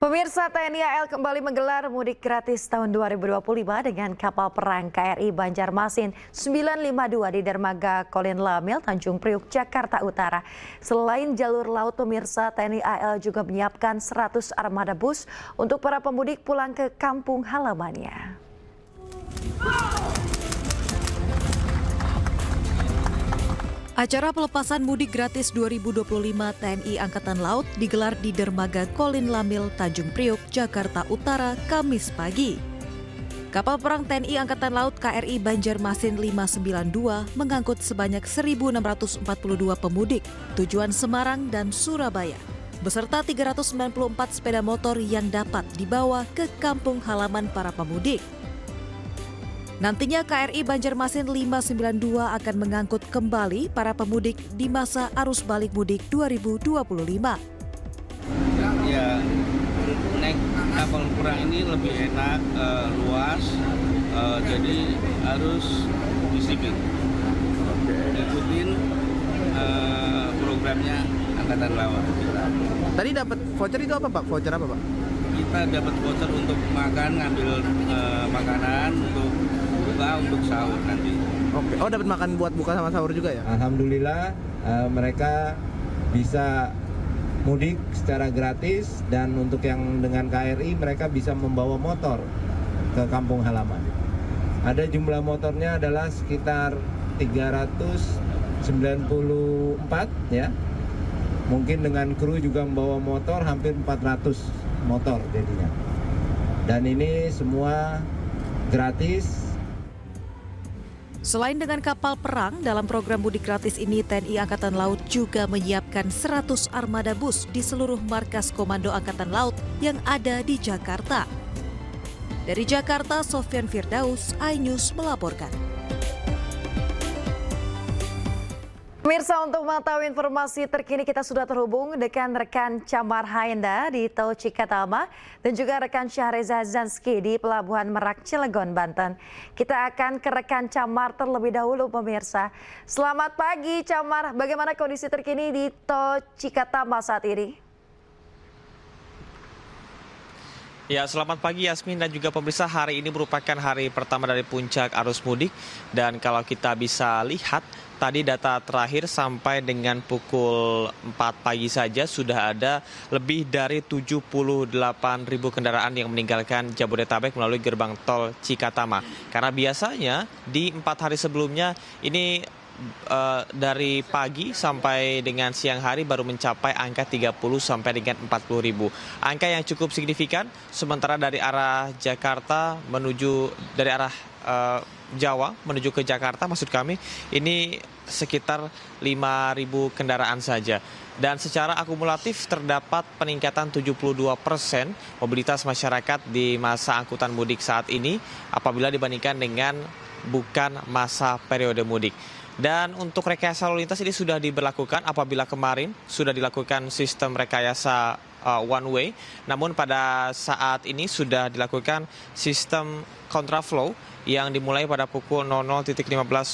Pemirsa, TNI AL kembali menggelar mudik gratis tahun 2025 dengan kapal perang KRI Banjarmasin 952 di Dermaga Kolin Lamil, Tanjung Priuk, Jakarta Utara. Selain jalur laut, pemirsa, TNI AL juga menyiapkan 100 armada bus untuk para pemudik pulang ke kampung halamannya. Acara pelepasan mudik gratis 2025 TNI Angkatan Laut digelar di Dermaga Kolin Lamil, Tanjung Priuk, Jakarta Utara, Kamis pagi. Kapal perang TNI Angkatan Laut KRI Banjarmasin 592 mengangkut sebanyak 1.642 pemudik tujuan Semarang dan Surabaya, beserta 394 sepeda motor yang dapat dibawa ke kampung halaman para pemudik. Nantinya KRI Banjarmasin 592 akan mengangkut kembali para pemudik di masa arus balik mudik 2025. Ya, naik kapal perang ini lebih enak, luas, jadi harus disiplin. Ikutin programnya Angkatan Laut. Tadi dapat voucher itu apa, Pak? Voucher apa, Pak? Kita dapat voucher untuk makan, ngambil makanan untuk buka, untuk sahur nanti. Oke. Oh, dapat makan buat buka sama sahur juga ya? Alhamdulillah mereka bisa mudik secara gratis, dan untuk yang dengan KRI mereka bisa membawa motor ke kampung halaman. Ada jumlah motornya adalah sekitar 394 ya. Mungkin dengan kru juga membawa motor hampir 400 motor jadinya. Dan ini semua gratis. Selain dengan kapal perang, dalam program mudik gratis ini TNI Angkatan Laut juga menyiapkan 100 armada bus di seluruh markas Komando Angkatan Laut yang ada di Jakarta. Dari Jakarta, Sofyan Firdaus, iNews melaporkan. Pemirsa, untuk mengetahui informasi terkini kita sudah terhubung dengan rekan Camar Haenda di Tol Cikatama dan juga rekan Syahreza Zanski di Pelabuhan Merak, Cilegon, Banten. Kita akan ke rekan Camar terlebih dahulu, pemirsa. Selamat pagi, Camar. Bagaimana kondisi terkini di Tol Cikatama saat ini? Ya, selamat pagi Yasmin dan juga pemirsa. Hari ini merupakan hari pertama dari puncak arus mudik, dan kalau kita bisa lihat tadi data terakhir sampai dengan pukul 4 pagi saja sudah ada lebih dari 78.000 kendaraan yang meninggalkan Jabodetabek melalui gerbang tol Cikatama. Karena biasanya di 4 hari sebelumnya ini dari pagi sampai dengan siang hari baru mencapai angka 30 sampai dengan 40.000. Angka yang cukup signifikan, sementara dari arah Jakarta menuju dari arah Jawa menuju ke Jakarta, maksud kami ini sekitar 5.000 kendaraan saja. Dan secara akumulatif terdapat peningkatan 72% mobilitas masyarakat di masa angkutan mudik saat ini apabila dibandingkan dengan bukan masa periode mudik. Dan untuk rekayasa lalu lintas ini sudah diberlakukan apabila kemarin sudah dilakukan sistem rekayasa one way. Namun pada saat ini sudah dilakukan sistem kontraflow yang dimulai pada pukul 00.15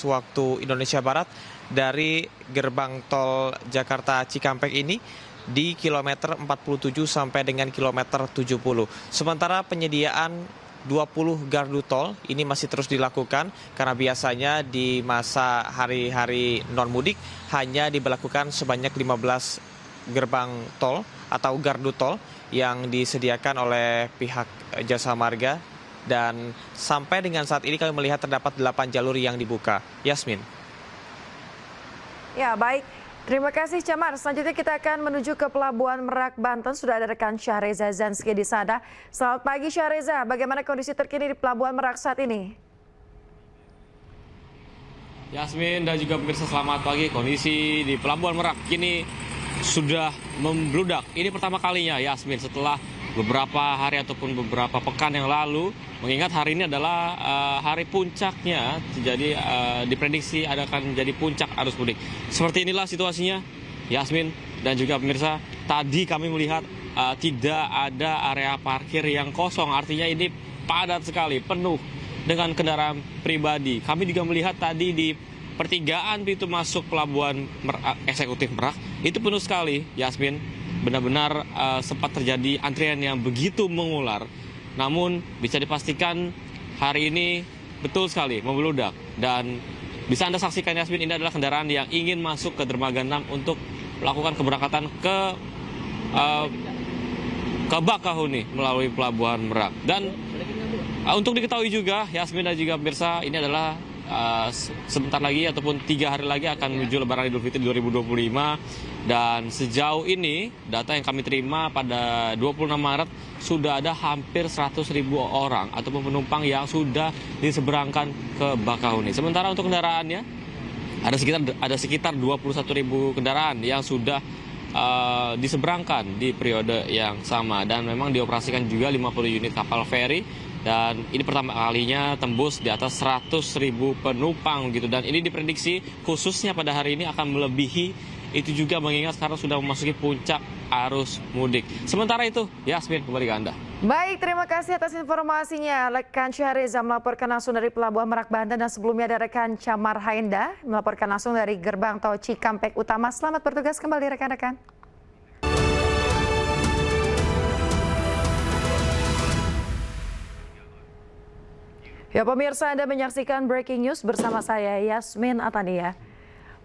waktu Indonesia Barat dari gerbang tol Jakarta Cikampek ini di kilometer 47 sampai dengan kilometer 70. Sementara penyediaan 20 gardu tol ini masih terus dilakukan karena biasanya di masa hari-hari non-mudik hanya diberlakukan sebanyak 15 gerbang tol atau gardu tol yang disediakan oleh pihak Jasa Marga, dan sampai dengan saat ini kami melihat terdapat 8 jalur yang dibuka. Yasmin. Ya, baik. Terima kasih, Camar. Selanjutnya kita akan menuju ke Pelabuhan Merak, Banten. Sudah ada rekan Syahreza Zanski di sana. Selamat pagi, Syahreza. Bagaimana kondisi terkini di Pelabuhan Merak saat ini? Yasmin dan juga pemirsa, selamat pagi. Kondisi di Pelabuhan Merak kini sudah membludak. Ini pertama kalinya, Yasmin, setelah beberapa hari ataupun beberapa pekan yang lalu, mengingat hari ini adalah hari puncaknya, jadi diprediksi akan menjadi puncak arus mudik. Seperti inilah situasinya, Yasmin dan juga pemirsa. Tadi kami melihat tidak ada area parkir yang kosong, artinya ini padat sekali, penuh dengan kendaraan pribadi. Kami juga melihat tadi di pertigaan pintu masuk Pelabuhan Eksekutif Merak itu penuh sekali, Yasmin. benar-benar sempat terjadi antrian yang begitu mengular. Namun bisa dipastikan hari ini betul sekali membludak. Dan bisa Anda saksikan Yasmin, ini adalah kendaraan yang ingin masuk ke dermaga 6 untuk melakukan keberangkatan ke Bakahuni melalui Pelabuhan Merak. Dan untuk diketahui juga Yasmin dan juga pemirsa, ini adalah sebentar lagi ataupun 3 hari lagi akan menuju Lebaran Idul Fitri 2025. Dan sejauh ini data yang kami terima pada 26 Maret sudah ada hampir 100.000 orang ataupun penumpang yang sudah diseberangkan ke Bakahuni. Sementara untuk kendaraannya ada sekitar 21.000 kendaraan yang sudah diseberangkan di periode yang sama, dan memang dioperasikan juga 50 unit kapal feri. Dan ini pertama kalinya tembus di atas 100.000 penumpang gitu. Dan ini diprediksi khususnya pada hari ini akan melebihi itu juga, mengingat sekarang sudah memasuki puncak arus mudik. Sementara itu, Yasmin, kembali ke Anda. Baik, terima kasih atas informasinya. Rekan Syahriza melaporkan langsung dari Pelabuhan Merak, Banten, dan sebelumnya ada rekan Camar Haenda melaporkan langsung dari Gerbang Tol Cikampek Utama. Selamat bertugas kembali rekan-rekan. Ya pemirsa, Anda menyaksikan Breaking News bersama saya Yasmin Atania.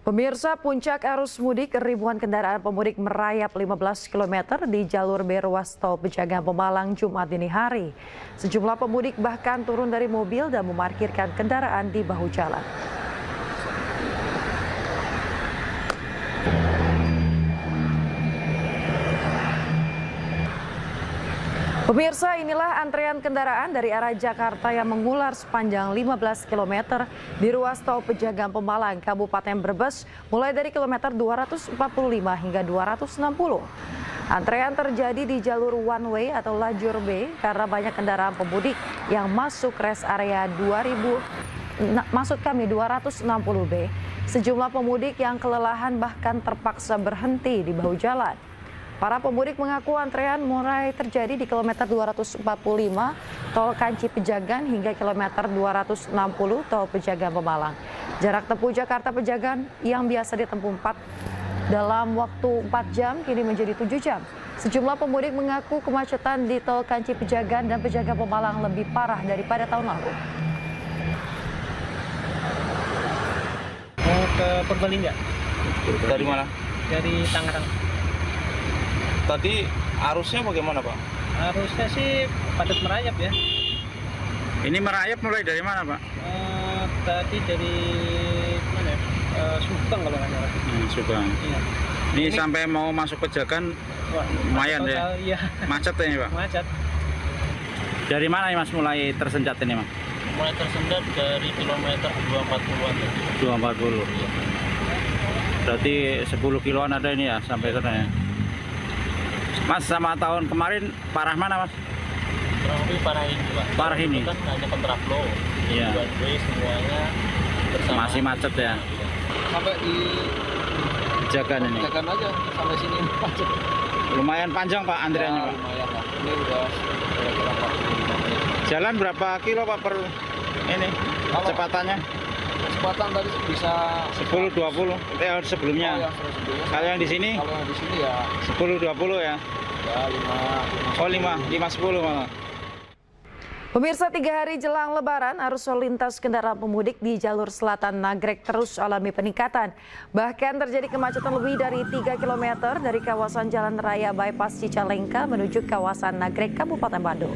Pemirsa, puncak arus mudik, ribuan kendaraan pemudik merayap 15 km di jalur B ruas tol Pejagaan Pemalang Jumat dini hari. Sejumlah pemudik bahkan turun dari mobil dan memarkirkan kendaraan di bahu jalan. Pemirsa, inilah antrean kendaraan dari arah Jakarta yang mengular sepanjang 15 km di ruas tol Pejagaan Pemalang, Kabupaten Brebes, mulai dari kilometer 245 hingga 260. Antrean terjadi di jalur one way atau lajur B karena banyak kendaraan pemudik yang masuk rest area 260B. Sejumlah pemudik yang kelelahan bahkan terpaksa berhenti di bahu jalan. Para pemudik mengaku antrean mulai terjadi di kilometer 245 tol Kanci Pejagan hingga kilometer 260 tol Pejagan Pemalang. Jarak tempuh Jakarta Pejagan yang biasa ditempuh dalam waktu 4 jam kini menjadi 7 jam. Sejumlah pemudik mengaku kemacetan di tol Kanci Pejagan dan Pejagan Pemalang lebih parah daripada tahun lalu. Mau ke Purbalingga. Dari mana? Dari Tangerang. Tadi arusnya bagaimana, Pak? Arusnya sih padat merayap ya. Ini merayap mulai dari mana, Pak? Tadi dari mana ya? Subang kalau nggak salah. Subang. Iya. Ini sampai mau masuk Pejagan lumayan ya? Iya. Macet ya, Pak? Macet. Dari mana ya, Mas, mulai tersendat ini, Mas? Mulai tersendat dari kilometer 240-an. 240. Iya. Berarti 10 kiloan ada ini ya sampai sana ya? Mas, sama tahun kemarin parah mana, Mas? Kurang lebih parah ini, Pak. Parah ini? Kan hanya kontraflow. Iya. One way semuanya bersama. Masih macet ya? Sampai di Pejagan ini? Pejagan aja, sampai sini macet. Lumayan panjang, Pak, antriannya, Ya, Pak? lumayan lah. Ini udah kira-kira 45 menit. Jalan berapa kilo, Pak, per ini kecepatannya? Kecepatan tadi bisa 10-20 sebelumnya. Oh, yang sebelumnya. Kalau yang di sini? Kalau yang di sini ya 10-20 ya? ya 5. Oh, 5-10 malah. Pemirsa, 3 hari jelang Lebaran, arus lalu lintas kendaraan pemudik di jalur selatan Nagrek terus alami peningkatan. Bahkan terjadi kemacetan lebih dari 3 km dari kawasan Jalan Raya Bypass Cicalengka menuju kawasan Nagrek, Kabupaten Bandung.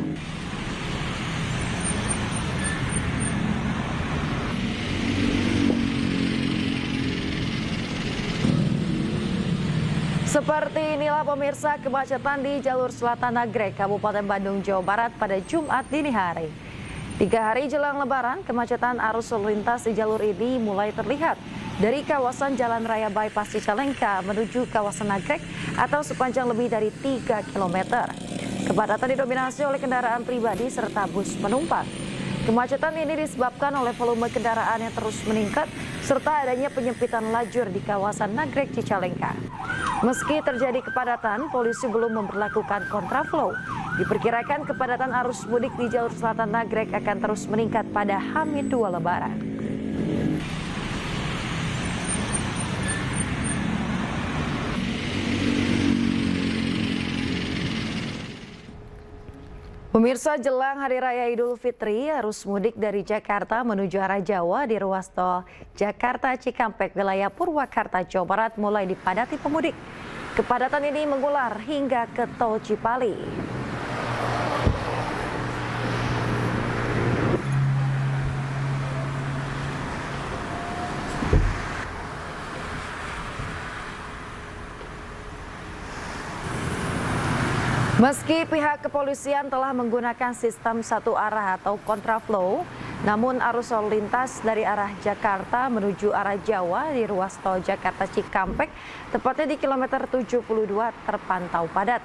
Seperti inilah pemirsa kemacetan di jalur selatan Nagrek, Kabupaten Bandung, Jawa Barat pada Jumat dini hari. 3 hari jelang Lebaran, kemacetan arus lalu lintas di jalur ini mulai terlihat dari kawasan Jalan Raya Bypass Cicalengka menuju kawasan Nagrek atau sepanjang lebih dari 3 km. Kepadatan didominasi oleh kendaraan pribadi serta bus penumpang. Kemacetan ini disebabkan oleh volume kendaraan yang terus meningkat serta adanya penyempitan lajur di kawasan Nagrek Cicalengka. Meski terjadi kepadatan, polisi belum memberlakukan kontraflow. Diperkirakan kepadatan arus mudik di jalur selatan Nagrek akan terus meningkat pada H-2 Lebaran. Pemirsa, jelang Hari Raya Idul Fitri, arus mudik dari Jakarta menuju arah Jawa di ruas tol Jakarta Cikampek, wilayah Purwakarta, Jawa Barat mulai dipadati pemudik. Kepadatan ini mengular hingga ke tol Cipali. Meski pihak kepolisian telah menggunakan sistem satu arah atau kontraflow, namun arus lalu lintas dari arah Jakarta menuju arah Jawa di ruas tol Jakarta Cikampek, tepatnya di kilometer 72 terpantau padat.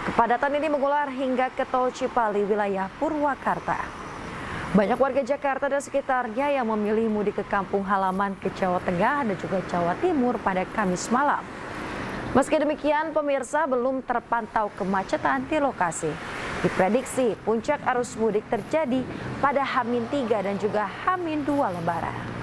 Kepadatan ini mengular hingga ke tol Cipali wilayah Purwakarta. Banyak warga Jakarta dan sekitarnya yang memilih mudik ke kampung halaman ke Jawa Tengah dan juga Jawa Timur pada Kamis malam. Meski demikian, pemirsa, belum terpantau kemacetan di lokasi. Diprediksi puncak arus mudik terjadi pada H-3 dan juga H-2 Lebaran.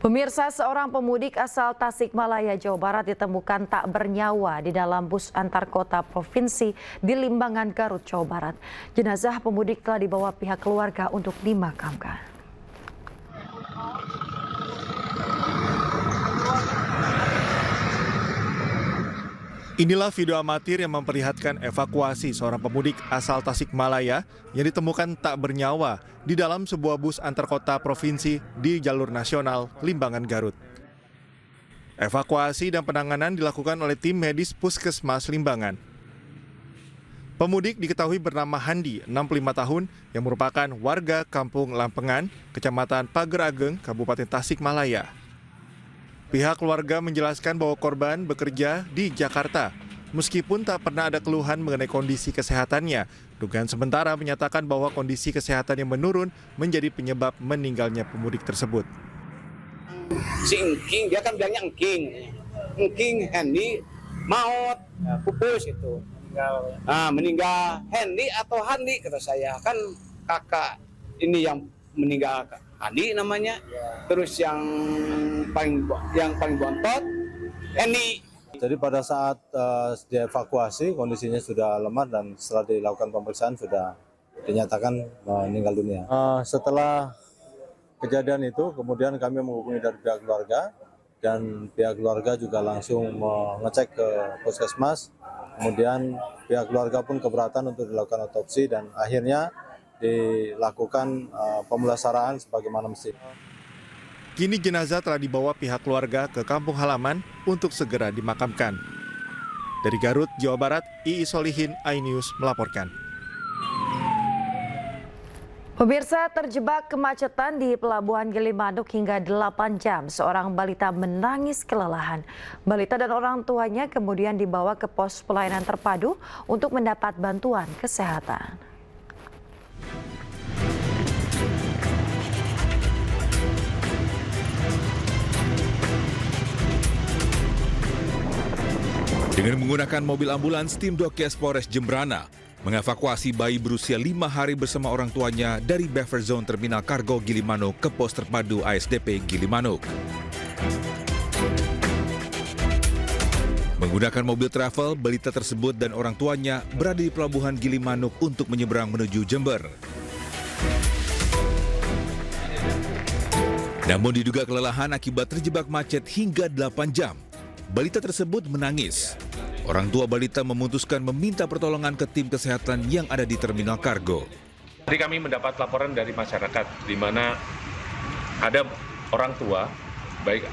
Pemirsa, seorang pemudik asal Tasikmalaya, Jawa Barat ditemukan tak bernyawa di dalam bus antar kota provinsi di Limbangan, Garut, Jawa Barat. Jenazah pemudik telah dibawa pihak keluarga untuk dimakamkan. Inilah video amatir yang memperlihatkan evakuasi seorang pemudik asal Tasikmalaya yang ditemukan tak bernyawa di dalam sebuah bus antar kota provinsi di jalur nasional Limbangan, Garut. Evakuasi dan penanganan dilakukan oleh tim medis Puskesmas Limbangan. Pemudik diketahui bernama Handi, 65 tahun, yang merupakan warga Kampung Lampengan, Kecamatan Pager Ageng, Kabupaten Tasikmalaya. Pihak keluarga menjelaskan bahwa korban bekerja di Jakarta. Meskipun tak pernah ada keluhan mengenai kondisi kesehatannya, dugaan sementara menyatakan bahwa kondisi kesehatan yang menurun menjadi penyebab meninggalnya pemudik tersebut. Si Engking, dia kan bilangnya Engking Hendy maut, pupus itu. Meninggal Hendy atau Handi, kata saya. Kan kakak ini yang meninggal Handi namanya. Terus yang paling bontot Hendy. Jadi pada saat dievakuasi kondisinya sudah lemah dan setelah dilakukan pemeriksaan sudah dinyatakan meninggal dunia. Setelah kejadian itu kemudian kami menghubungi dari pihak keluarga dan pihak keluarga juga langsung mengecek ke puskesmas. Kemudian pihak keluarga pun keberatan untuk dilakukan otopsi dan akhirnya dilakukan pemulasaraan sebagaimana mestinya. Kini jenazah telah dibawa pihak keluarga ke kampung halaman untuk segera dimakamkan. Dari Garut, Jawa Barat, Ii Solihin, iNews melaporkan. Pemirsa, terjebak kemacetan di Pelabuhan Gilimanuk hingga 8 jam. Seorang balita menangis kelelahan. Balita dan orang tuanya kemudian dibawa ke pos pelayanan terpadu untuk mendapat bantuan kesehatan. Dengan menggunakan mobil ambulans, tim Dokes Polres Jembrana mengevakuasi bayi berusia 5 hari bersama orang tuanya dari buffer zone Terminal Kargo Gilimanuk ke pos terpadu ASDP Gilimanuk. Menggunakan mobil travel, balita tersebut dan orang tuanya berada di Pelabuhan Gilimanuk untuk menyeberang menuju Jember. Namun diduga kelelahan akibat terjebak macet hingga 8 jam. Balita tersebut menangis. Orang tua balita memutuskan meminta pertolongan ke tim kesehatan yang ada di Terminal Kargo. Tadi kami mendapat laporan dari masyarakat di mana ada orang tua, baik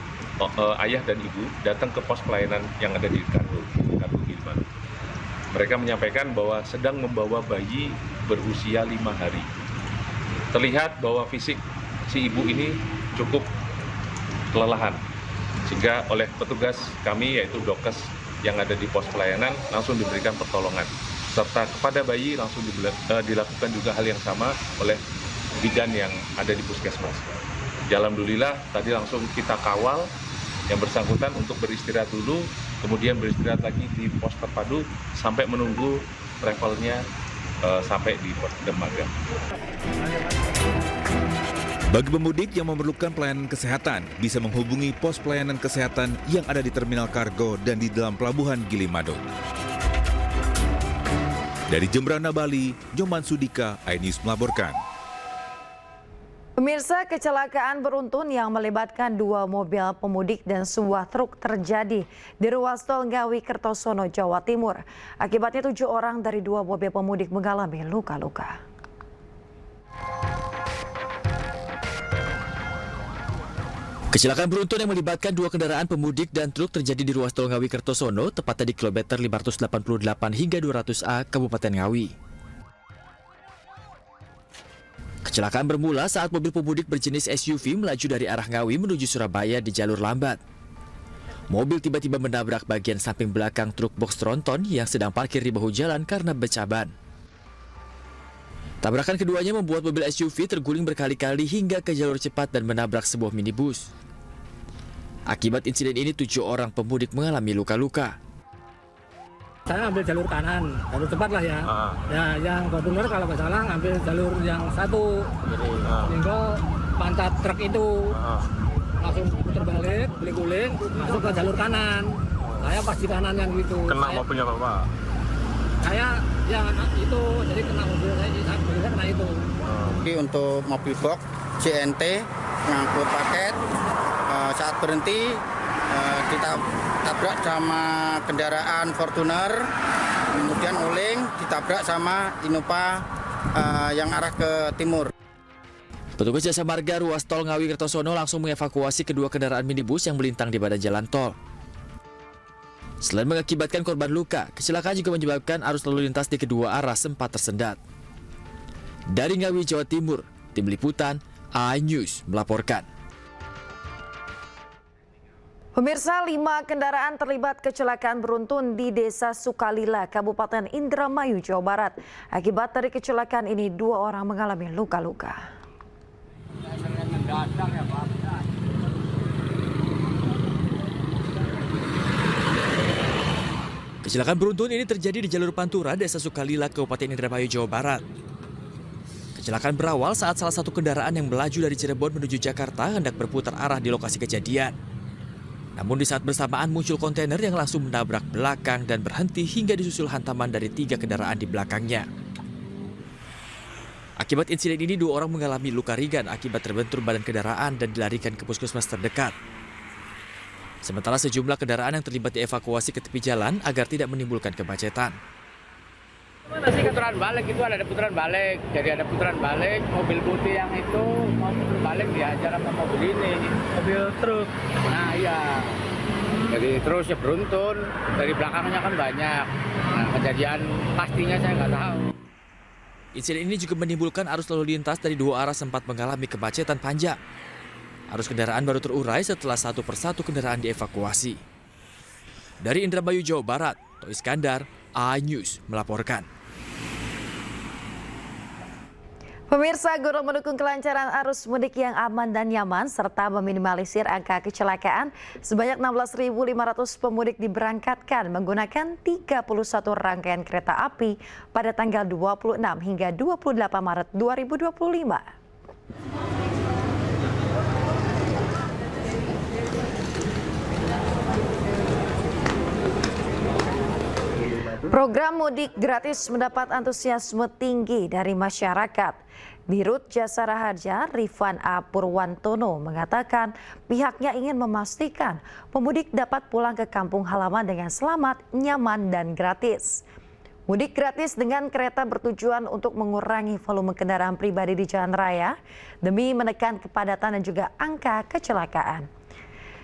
ayah dan ibu, datang ke pos pelayanan yang ada di Kargo Gilimanuk. Mereka menyampaikan bahwa sedang membawa bayi berusia 5 hari. Terlihat bahwa fisik si ibu ini cukup kelelahan. Sehingga oleh petugas kami yaitu Dokes yang ada di pos pelayanan langsung diberikan pertolongan. Serta kepada bayi langsung dilakukan juga hal yang sama oleh bidan yang ada di puskesmas. Alhamdulillah tadi langsung kita kawal yang bersangkutan untuk beristirahat dulu, kemudian beristirahat lagi di pos terpadu sampai menunggu travelnya sampai di dermaga. Bagi pemudik yang memerlukan pelayanan kesehatan, bisa menghubungi pos pelayanan kesehatan yang ada di Terminal Kargo dan di dalam Pelabuhan Gilimanuk. Dari Jembrana, Bali, Nyoman Sudika, iNews melaporkan. Pemirsa, kecelakaan beruntun yang melibatkan 2 mobil pemudik dan sebuah truk terjadi di ruas tol Ngawi Kertosono, Jawa Timur. Akibatnya 7 orang dari 2 mobil pemudik mengalami luka-luka. Kecelakaan beruntun yang melibatkan 2 kendaraan pemudik dan truk terjadi di ruas tol Ngawi Kertosono, tepatnya di kilometer 588 hingga 200A, Kabupaten Ngawi. Kecelakaan bermula saat mobil pemudik berjenis SUV melaju dari arah Ngawi menuju Surabaya di jalur lambat. Mobil tiba-tiba menabrak bagian samping belakang truk box tronton yang sedang parkir di bahu jalan karena pecah ban. Tabrakan keduanya membuat mobil SUV terguling berkali-kali hingga ke jalur cepat dan menabrak sebuah minibus. Akibat insiden ini 7 orang pemudik mengalami luka-luka. Saya ambil jalur kanan, jalur cepat lah ya. Ya, yang Fortuner kalau nggak salah ambil jalur yang satu. Sehingga pantat truk itu langsung putar balik, guling-guling, masuk ke jalur kanan. Saya pas di kanan yang gitu. Kena mobilnya Bapak? Saya yang itu, jadi kena mobil saya kena itu. Jadi untuk mobil box JNT ngangkut paket, saat berhenti kita tabrak sama kendaraan Fortuner, kemudian oleng ditabrak sama Innova yang arah ke timur. Petugas Jasa Marga ruas tol Ngawi Kertosono langsung mengevakuasi kedua kendaraan minibus yang melintang di badan jalan tol. Selain mengakibatkan korban luka, kecelakaan juga menyebabkan arus lalu lintas di kedua arah sempat tersendat. Dari Ngawi, Jawa Timur, Tim Liputan iNews melaporkan. Pemirsa, 5 kendaraan terlibat kecelakaan beruntun di Desa Sukalila, Kabupaten Indramayu, Jawa Barat. Akibat dari kecelakaan ini, 2 orang mengalami luka-luka. Kecelakaan beruntun ini terjadi di jalur Pantura, Desa Sukalila, Kabupaten Indramayu, Jawa Barat. Kecelakaan berawal saat salah satu kendaraan yang melaju dari Cirebon menuju Jakarta hendak berputar arah di lokasi kejadian. Namun di saat bersamaan muncul kontainer yang langsung menabrak belakang dan berhenti hingga disusul hantaman dari 3 kendaraan di belakangnya. Akibat insiden ini 2 orang mengalami luka ringan akibat terbentur badan kendaraan dan dilarikan ke puskesmas terdekat. Sementara sejumlah kendaraan yang terlibat dievakuasi ke tepi jalan agar tidak menimbulkan kemacetan. Putaran balik itu ada putaran balik, jadi ada putaran balik, mobil putih yang itu mau putar balik dihajar sama mobil ini, mobil truk. Nah iya, jadi terus ya beruntun, dari belakangnya kan banyak. Nah kejadian pastinya saya nggak tahu. Insiden ini juga menimbulkan arus lalu lintas dari 2 arah sempat mengalami kemacetan panjang. Arus kendaraan baru terurai setelah satu persatu kendaraan dievakuasi. Dari Indramayu, Jawa Barat, Toh Iskandar, iNews melaporkan. Pemirsa, guna mendukung kelancaran arus mudik yang aman dan nyaman serta meminimalisir angka kecelakaan, sebanyak 16.500 pemudik diberangkatkan menggunakan 31 rangkaian kereta api pada tanggal 26 hingga 28 Maret 2025. Program mudik gratis mendapat antusiasme tinggi dari masyarakat. Dirut Jasara Harja, Rifan A. Purwantono mengatakan pihaknya ingin memastikan pemudik dapat pulang ke kampung halaman dengan selamat, nyaman, dan gratis. Mudik gratis dengan kereta bertujuan untuk mengurangi volume kendaraan pribadi di jalan raya demi menekan kepadatan dan juga angka kecelakaan.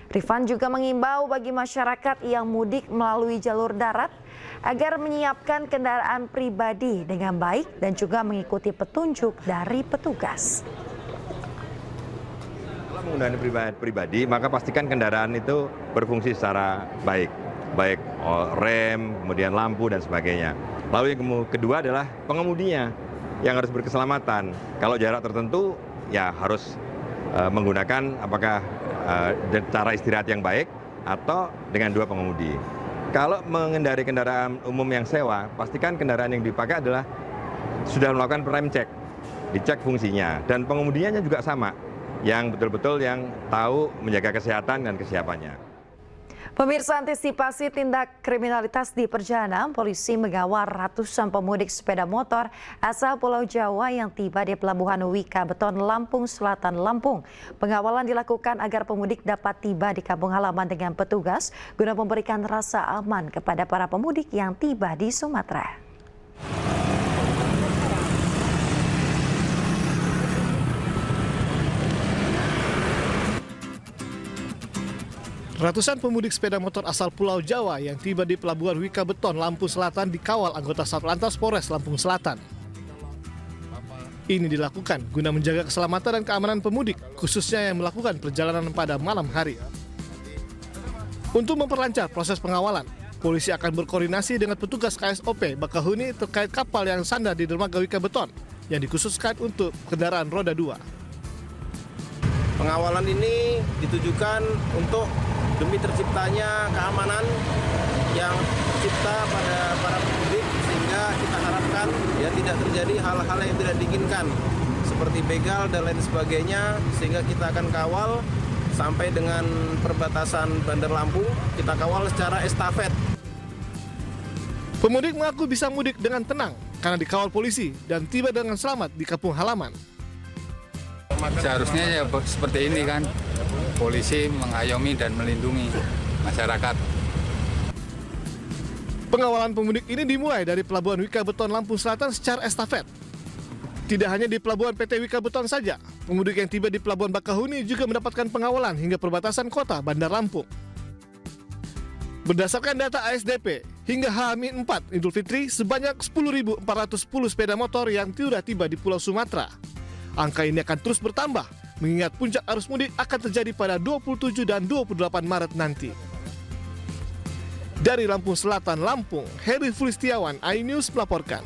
Rifan juga mengimbau bagi masyarakat yang mudik melalui jalur darat agar menyiapkan kendaraan pribadi dengan baik dan juga mengikuti petunjuk dari petugas. Kalau menggunakan pribadi, maka pastikan kendaraan itu berfungsi secara baik rem, kemudian lampu dan sebagainya. Lalu yang kedua adalah pengemudinya yang harus berkeselamatan. Kalau jarak tertentu ya harus menggunakan apakah cara istirahat yang baik atau dengan 2 pengemudi. Kalau mengendarai kendaraan umum yang sewa, pastikan kendaraan yang dipakai adalah sudah melakukan rem cek, dicek fungsinya, dan pengemudinya juga sama, yang betul-betul yang tahu menjaga kesehatan dan kesiapannya. Pemirsa, antisipasi tindak kriminalitas di perjalanan, polisi mengawal ratusan pemudik sepeda motor asal Pulau Jawa yang tiba di Pelabuhan Wika Beton, Lampung Selatan, Lampung. Pengawalan dilakukan agar pemudik dapat tiba di kampung halaman dengan petugas guna memberikan rasa aman kepada para pemudik yang tiba di Sumatera. Ratusan pemudik sepeda motor asal Pulau Jawa yang tiba di Pelabuhan Wika Beton, Lampung Selatan dikawal anggota Satlantas Polres Lampung Selatan. Ini dilakukan guna menjaga keselamatan dan keamanan pemudik, khususnya yang melakukan perjalanan pada malam hari. Untuk memperlancar proses pengawalan, polisi akan berkoordinasi dengan petugas KSOP Bakahuni terkait kapal yang sandar di dermaga Wika Beton yang dikhususkan untuk kendaraan roda 2. Pengawalan ini ditujukan untuk demi terciptanya keamanan yang tercipta pada para pemudik, sehingga kita harapkan ya tidak terjadi hal-hal yang tidak diinginkan seperti begal dan lain sebagainya, sehingga kita akan kawal sampai dengan perbatasan Bandar Lampung, kita kawal secara estafet. Pemudik mengaku bisa mudik dengan tenang karena dikawal polisi dan tiba dengan selamat di kampung halaman. Seharusnya ya seperti ini kan, polisi mengayomi dan melindungi masyarakat. Pengawalan pemudik ini dimulai dari Pelabuhan Wika Beton, Lampung Selatan secara estafet. Tidak hanya di Pelabuhan PT Wika Beton saja, pemudik yang tiba di Pelabuhan Bakahuni juga mendapatkan pengawalan hingga perbatasan kota Bandar Lampung. Berdasarkan data ASDP, hingga H-4 Idul Fitri, sebanyak 10.410 sepeda motor yang sudah tiba di Pulau Sumatera. Angka ini akan terus bertambah, mengingat puncak arus mudik akan terjadi pada 27 dan 28 Maret nanti. Dari Lampung Selatan, Lampung, Heri Fulistiawan, iNews melaporkan.